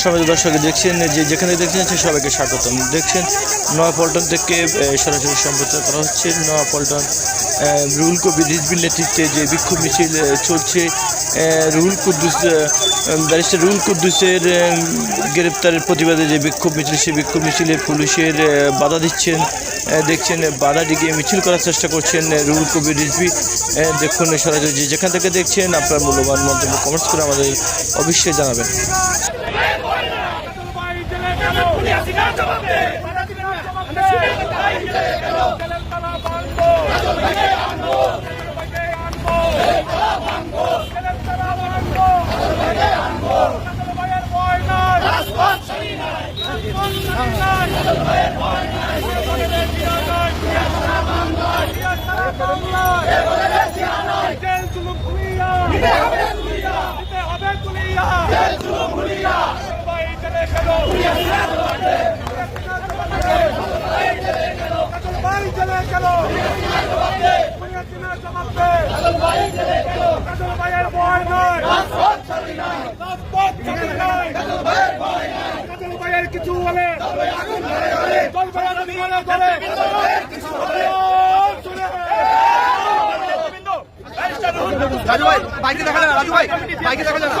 সবাই দর্শক দেখছেন যে যেখানে দেখছেন সবাইকে স্বাগতম। দেখছেন নয়াপল্টন থেকে সরাসরি সম্প্রচার করা হচ্ছে। নয়াপল্টন রুহুল কবির রিজভির নেতৃত্বে যে বিক্ষোভ মিছিল চলছে, ব্যারিস্টার রুহুল কুদ্দুসের গ্রেপ্তারের প্রতিবাদে যে বিক্ষোভ মিছিল, সেই বিক্ষোভ মিছিলে পুলিশের বাধা দিচ্ছেন। দেখছেন বাধা দিকে মিছিল করার চেষ্টা করছেন রুহুল কবির রিজভি। দেখুন সরাসরি যে যেখান থেকে দেখছেন আপনার মূল্যবান মন্তব্য কমেন্টস করে আমাদের অবশ্যই জানাবেন। কিছু বলে রাজু ভাই বাইকে দেখা যায় না, রাজু ভাই বাইকে দেখা যায় না,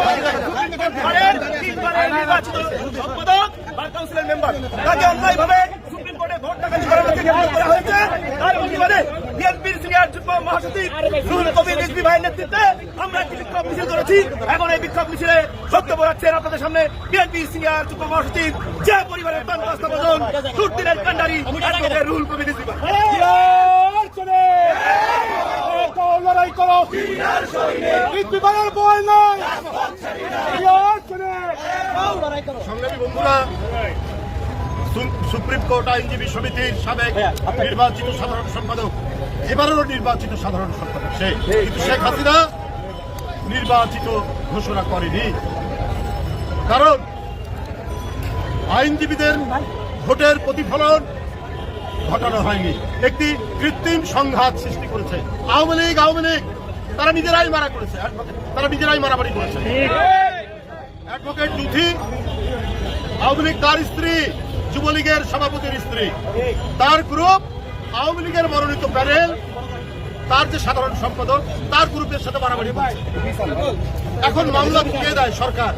সম্পাদক বার কাউন্সিলের মেম্বার তাকে অন্যায়ভাবে সুপ্রিম কোর্টে ভোট ডাকাতি করার জন্য গ্রেফতার করা হয়েছে। তার প্রতিবাদে বিএনপির সিনিয়র যুগ্ম মহাসচিব রুহুল কবির রিজভী ভাইয়ের নেতৃত্বে আমরা একটি বিক্ষোভ মিছিল করেছি। এখন এই বিক্ষোভ মিছিলে বক্তব্য রাখছেন আপনাদের সামনে বিএনপির সিনিয়র যুগ্ম মহাসচিব, যে পরিবারের প্রাণ সুরদিনের কান্ডারি রুহুল কবির রিজভী ভাই। লড়াই করো, সংগ্রামী বন্ধুরা, সুপ্রিম কোর্ট আইনজীবী সমিতির সাবেক নির্বাচিত সাধারণ সম্পাদক, এবারেরও নির্বাচিত সাধারণ সম্পাদক সে, কিন্তু শেখ হাসিনা নির্বাচিত ঘোষণা করেনি। কারণ আইনজীবীদের ভোটের প্রতিফলন ঘটানো হয়নি, একটি কৃত্রিম সংঘাত সৃষ্টি করেছে আওয়ামী লীগ। তারা নিজেরাই মারা করেছে, তারা নিজেরাই মারামারি করেছে। অ্যাডভোকেট জুথি আওয়ামী লীগ, তার স্ত্রী যুবলীগের সভাপতির স্ত্রী, তার গ্রুপ আওয়ামী লীগের মনোনীত প্যানেল, তার যে সাধারণ সম্পাদক, তার গ্রুপের সাথে মারামারি করছে। এখন মামলা ঢুকিয়ে দেয় সরকার।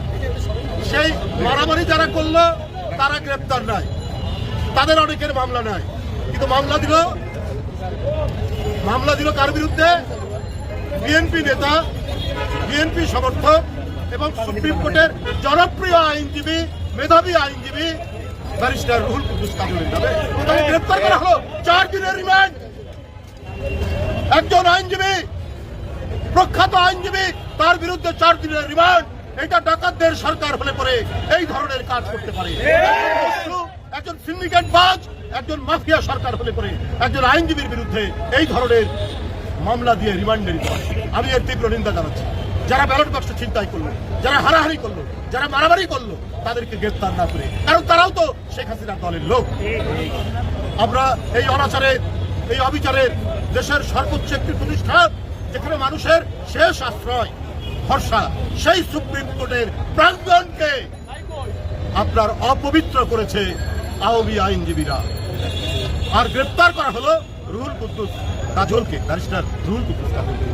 সেই মারামারি যারা করলো তারা গ্রেপ্তার নাই, তাদের অনেকের মামলা নাই, কিন্তু মামলা দিল কার বিরুদ্ধে? বিএনপি নেতা, বিএনপি সমর্থক এবং সুপ্রিম কোর্টের জনপ্রিয় আইনজীবী, মেধাবী আইনজীবী ব্যারিস্টার রুহুল কুদ্দুস কাজলের নামে গ্রেপ্তার করা হলো। 4 দিনের রিমান্ড। একজন আইনজীবী, প্রখ্যাত আইনজীবী, তার বিরুদ্ধে 4 দিনের রিমান্ড। এটা ডাকাতদের সরকার হলে পরে এই ধরনের কাজ করতে পারে। একজন সিন্ডিকেট বাজ, একজন মাফিয়া সরকার হলে পরে একজন আইনজীবীর বিরুদ্ধে এই ধরনের মামলা দিয়ে রিমান্ডে নিতে পারে। আমি এর তীব্র নিন্দা জানাচ্ছি। যারা ব্যালট বাক্স ছিনতাই করলো, যারা হারাহারি করলো, যারা মারামারি করলো, তাদেরকে গ্রেফতার না করে, কারণ তারাও তো শেখ হাসিনার দলের লোক। আমরা এই অনাচারের, এই অবিচারের দেশের সর্বোচ্চ একটি প্রতিষ্ঠান, যেখানে মানুষের শেষ আশ্রয় ভরসা, সেই সুপ্রিম কোর্টের প্রাঙ্গণকে আপনার অপবিত্র করেছে আওয়ামী আইনজীবীরা। আর গ্রেপ্তার করা হলো রুহুল কুদ্দুস কাজলকে, ব্যারিস্টার রুহুল কুদ্দুস কাজলকে।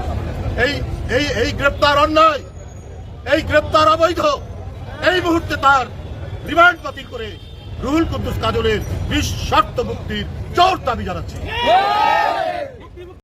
এই গ্রেপ্তার অন্যায়, এই গ্রেপ্তার অবৈধ। এই মুহূর্তে তার রিমান্ড বাতিল করে রুহুল কুদ্দুস কাজলের নিঃশর্ত মুক্তির জোর দাবি জানাচ্ছি।